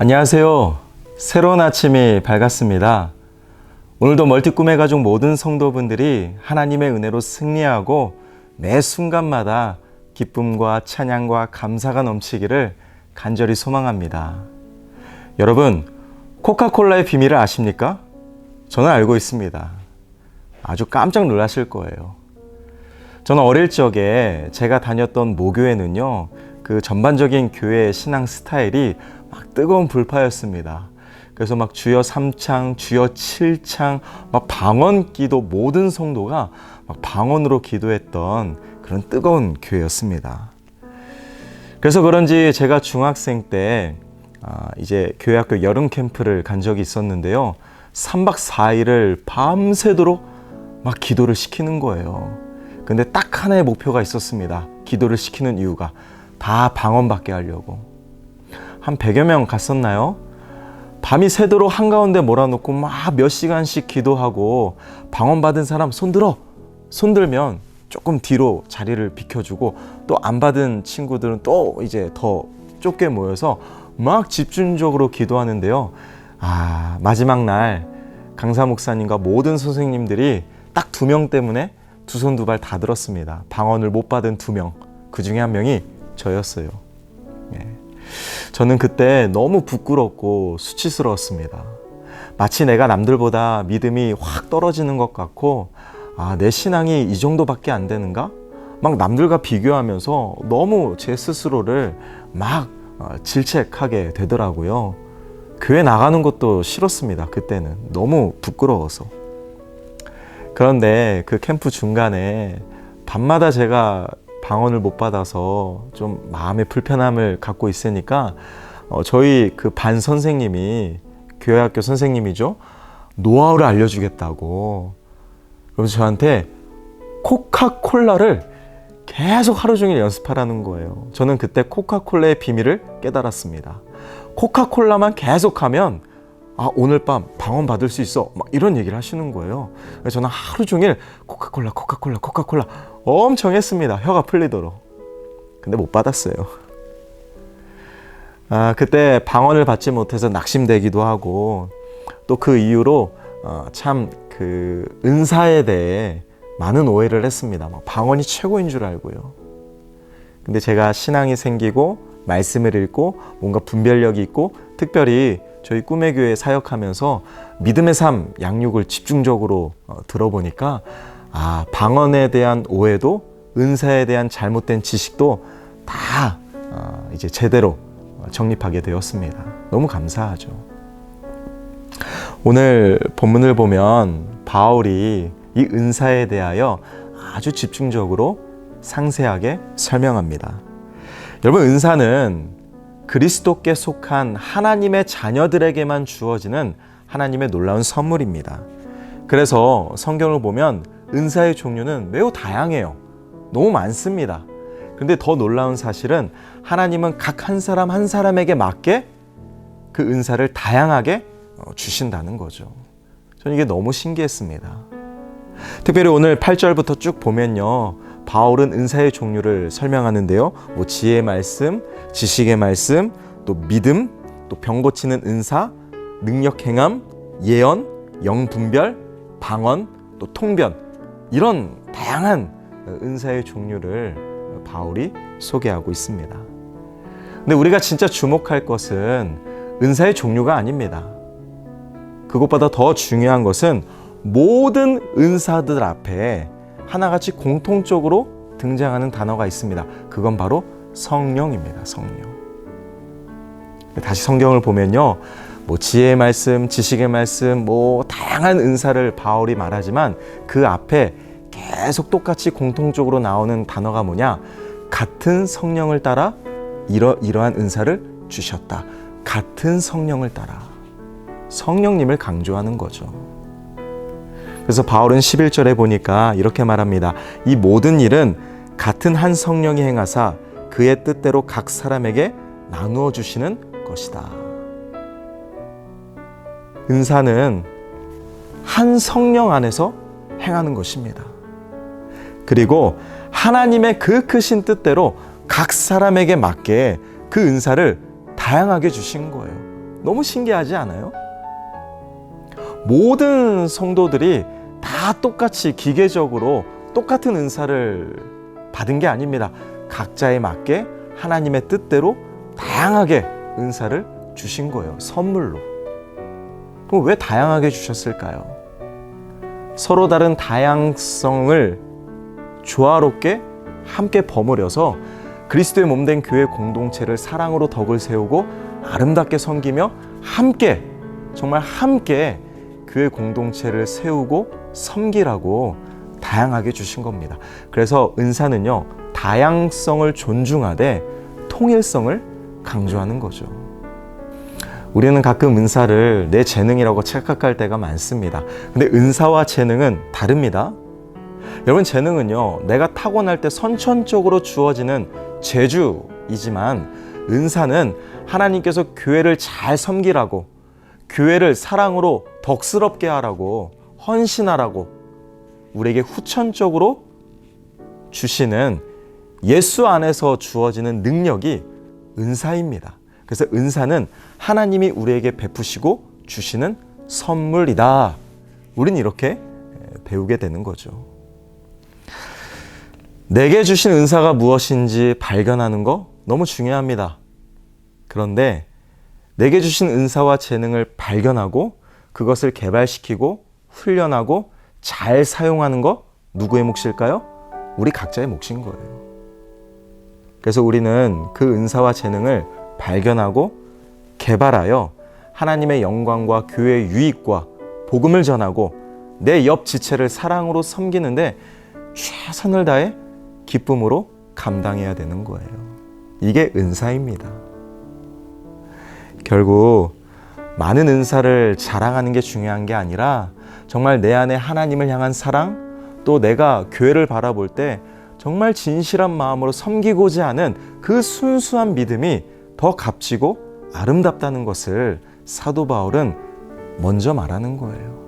안녕하세요. 새로운 아침이 밝았습니다. 오늘도 멀티 꿈의 가족 모든 성도분들이 하나님의 은혜로 승리하고 매 순간마다 기쁨과 찬양과 감사가 넘치기를 간절히 소망합니다. 여러분, 코카콜라의 비밀을 아십니까? 저는 알고 있습니다. 아주 깜짝 놀라실 거예요. 저는 어릴 적에 제가 다녔던 모교회는요, 그 전반적인 교회의 신앙 스타일이 막 뜨거운 불파였습니다. 그래서 막 주여 3창, 주여 7창, 막 방언 기도, 모든 성도가 막 방언으로 기도했던 그런 뜨거운 교회였습니다. 그래서 그런지 제가 중학생 때 이제 교회학교 여름 캠프를 간 적이 있었는데요. 3박 4일을 밤새도록 막 기도를 시키는 거예요. 근데 딱 하나의 목표가 있었습니다. 기도를 시키는 이유가 다 방언받게 하려고. 한 100여 명 갔었나요? 밤이 새도록 한가운데 몰아놓고 막 몇 시간씩 기도하고 방언받은 사람 손들어! 손들면 조금 뒤로 자리를 비켜주고 또 안 받은 친구들은 또 이제 더 좁게 모여서 막 집중적으로 기도하는데요. 마지막 날 강사 목사님과 모든 선생님들이 딱 2명 때문에 두 손 두 발 다 들었습니다. 방언을 못 받은 2명. 그 중에 한 명이 저였어요. 저는 그때 너무 부끄럽고 수치스러웠습니다. 마치 내가 남들보다 믿음이 확 떨어지는 것 같고 내 신앙이 이 정도밖에 안 되는가? 막 남들과 비교하면서 너무 제 스스로를 막 질책하게 되더라고요. 교회 나가는 것도 싫었습니다. 그때는 너무 부끄러워서. 그런데 그 캠프 중간에 밤마다 제가 방언을 못 받아서 좀 마음의 불편함을 갖고 있으니까 저희 그 반 선생님이 교회학교 선생님이죠. 노하우를 알려주겠다고. 그래서 저한테 코카콜라를 계속 하루 종일 연습하라는 거예요. 저는 그때 코카콜라의 비밀을 깨달았습니다. 코카콜라만 계속하면 오늘 밤 방언 받을 수 있어. 막 이런 얘기를 하시는 거예요. 그래서 저는 하루 종일 코카콜라 엄청 했습니다. 혀가 풀리도록. 근데 못 받았어요. 그때 방언을 받지 못해서 낙심되기도 하고 또 그 이후로 참 그 은사에 대해 많은 오해를 했습니다. 막 방언이 최고인 줄 알고요. 근데 제가 신앙이 생기고 말씀을 읽고 뭔가 분별력이 있고 특별히 저희 꿈의 교회 사역하면서 믿음의 삶 양육을 집중적으로 들어보니까 방언에 대한 오해도 은사에 대한 잘못된 지식도 다 이제 제대로 정립하게 되었습니다. 너무 감사하죠. 오늘 본문을 보면 바울이 이 은사에 대하여 아주 집중적으로 상세하게 설명합니다. 여러분, 은사는 그리스도께 속한 하나님의 자녀들에게만 주어지는 하나님의 놀라운 선물입니다. 그래서 성경을 보면 은사의 종류는 매우 다양해요. 너무 많습니다. 그런데 더 놀라운 사실은 하나님은 각 한 사람 한 사람에게 맞게 그 은사를 다양하게 주신다는 거죠. 저는 이게 너무 신기했습니다. 특별히 오늘 8절부터 쭉 보면요. 바울은 은사의 종류를 설명하는데요. 지혜의 말씀, 지식의 말씀, 또 믿음, 또 병 고치는 은사, 능력 행함, 예언, 영분별, 방언, 또 통변, 이런 다양한 은사의 종류를 바울이 소개하고 있습니다. 근데 우리가 진짜 주목할 것은 은사의 종류가 아닙니다. 그것보다 더 중요한 것은 모든 은사들 앞에 하나같이 공통적으로 등장하는 단어가 있습니다. 그건 바로 성령입니다. 성령. 다시 성경을 보면요. 지혜의 말씀, 지식의 말씀, 다양한 은사를 바울이 말하지만 그 앞에 계속 똑같이 공통적으로 나오는 단어가 뭐냐? 같은 성령을 따라 이러한 은사를 주셨다. 같은 성령을 따라. 성령님을 강조하는 거죠. 그래서 바울은 11절에 보니까 이렇게 말합니다. 이 모든 일은 같은 한 성령이 행하사 그의 뜻대로 각 사람에게 나누어 주시는 것이다. 은사는 한 성령 안에서 행하는 것입니다. 그리고 하나님의 그 크신 뜻대로 각 사람에게 맞게 그 은사를 다양하게 주신 거예요. 너무 신기하지 않아요? 모든 성도들이 다 똑같이 기계적으로 똑같은 은사를 받은 게 아닙니다. 각자에 맞게 하나님의 뜻대로 다양하게 은사를 주신 거예요. 선물로. 그럼 왜 다양하게 주셨을까요? 서로 다른 다양성을 조화롭게 함께 버무려서 그리스도의 몸된 교회 공동체를 사랑으로 덕을 세우고 아름답게 섬기며 함께, 정말 함께 교회 공동체를 세우고 섬기라고 다양하게 주신 겁니다. 그래서 은사는요, 다양성을 존중하되 통일성을 강조하는 거죠. 우리는 가끔 은사를 내 재능이라고 착각할 때가 많습니다. 근데 은사와 재능은 다릅니다. 여러분, 재능은요, 내가 타고날 때 선천적으로 주어지는 재주이지만 은사는 하나님께서 교회를 잘 섬기라고, 교회를 사랑으로 덕스럽게 하라고, 헌신하라고 우리에게 후천적으로 주시는 예수 안에서 주어지는 능력이 은사입니다. 그래서 은사는 하나님이 우리에게 베푸시고 주시는 선물이다. 우린 이렇게 배우게 되는 거죠. 내게 주신 은사가 무엇인지 발견하는 거 너무 중요합니다. 그런데 내게 주신 은사와 재능을 발견하고 그것을 개발시키고 훈련하고 잘 사용하는 거 누구의 몫일까요? 우리 각자의 몫인 거예요. 그래서 우리는 그 은사와 재능을 발견하고 개발하여 하나님의 영광과 교회의 유익과 복음을 전하고 내 옆 지체를 사랑으로 섬기는데 최선을 다해 기쁨으로 감당해야 되는 거예요. 이게 은사입니다. 결국 많은 은사를 자랑하는 게 중요한 게 아니라 정말 내 안에 하나님을 향한 사랑, 또 내가 교회를 바라볼 때 정말 진실한 마음으로 섬기고자 하는 그 순수한 믿음이 더 값지고 아름답다는 것을 사도 바울은 먼저 말하는 거예요.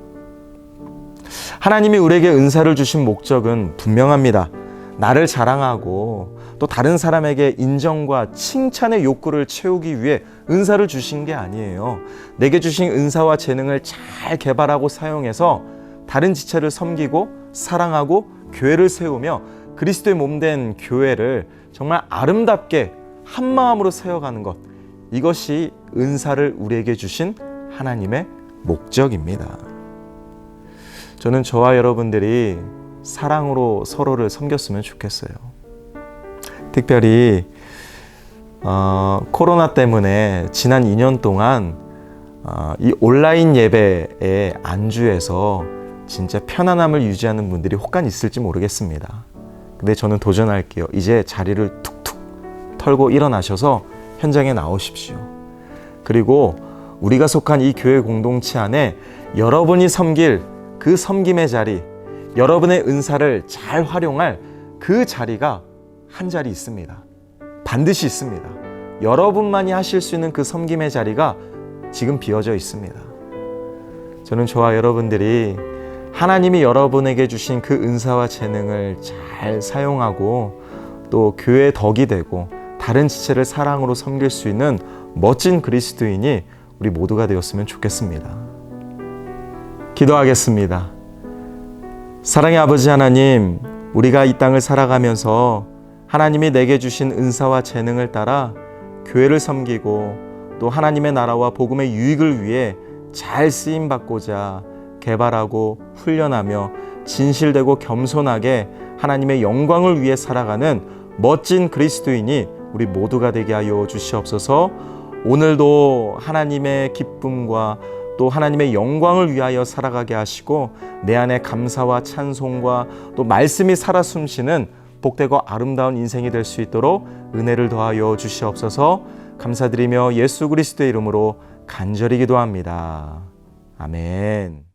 하나님이 우리에게 은사를 주신 목적은 분명합니다. 나를 자랑하고 또 다른 사람에게 인정과 칭찬의 욕구를 채우기 위해 은사를 주신 게 아니에요. 내게 주신 은사와 재능을 잘 개발하고 사용해서 다른 지체를 섬기고 사랑하고 교회를 세우며 그리스도의 몸된 교회를 정말 아름답게 한마음으로 세워가는 것, 이것이 은사를 우리에게 주신 하나님의 목적입니다. 저는 저와 여러분들이 사랑으로 서로를 섬겼으면 좋겠어요. 특별히 코로나 때문에 지난 2년 동안 이 온라인 예배에 안주해서 진짜 편안함을 유지하는 분들이 혹간 있을지 모르겠습니다. 근데 저는 도전할게요. 이제 자리를 툭툭 털고 일어나셔서 현장에 나오십시오. 그리고 우리가 속한 이 교회 공동체 안에 여러분이 섬길 그 섬김의 자리, 여러분의 은사를 잘 활용할 그 자리가 한 자리 있습니다. 반드시 있습니다. 여러분만이 하실 수 있는 그 섬김의 자리가 지금 비어져 있습니다. 저는 저와 여러분들이 하나님이 여러분에게 주신 그 은사와 재능을 잘 사용하고 또 교회의 덕이 되고 다른 지체를 사랑으로 섬길 수 있는 멋진 그리스도인이 우리 모두가 되었으면 좋겠습니다. 기도하겠습니다. 사랑의 아버지 하나님, 우리가 이 땅을 살아가면서 하나님이 내게 주신 은사와 재능을 따라 교회를 섬기고 또 하나님의 나라와 복음의 유익을 위해 잘 쓰임받고자 개발하고 훈련하며 진실되고 겸손하게 하나님의 영광을 위해 살아가는 멋진 그리스도인이 우리 모두가 되게 하여 주시옵소서. 오늘도 하나님의 기쁨과 또 하나님의 영광을 위하여 살아가게 하시고 내 안에 감사와 찬송과 또 말씀이 살아 숨쉬는 복되고 아름다운 인생이 될 수 있도록 은혜를 더하여 주시옵소서. 감사드리며 예수 그리스도의 이름으로 간절히 기도합니다. 아멘.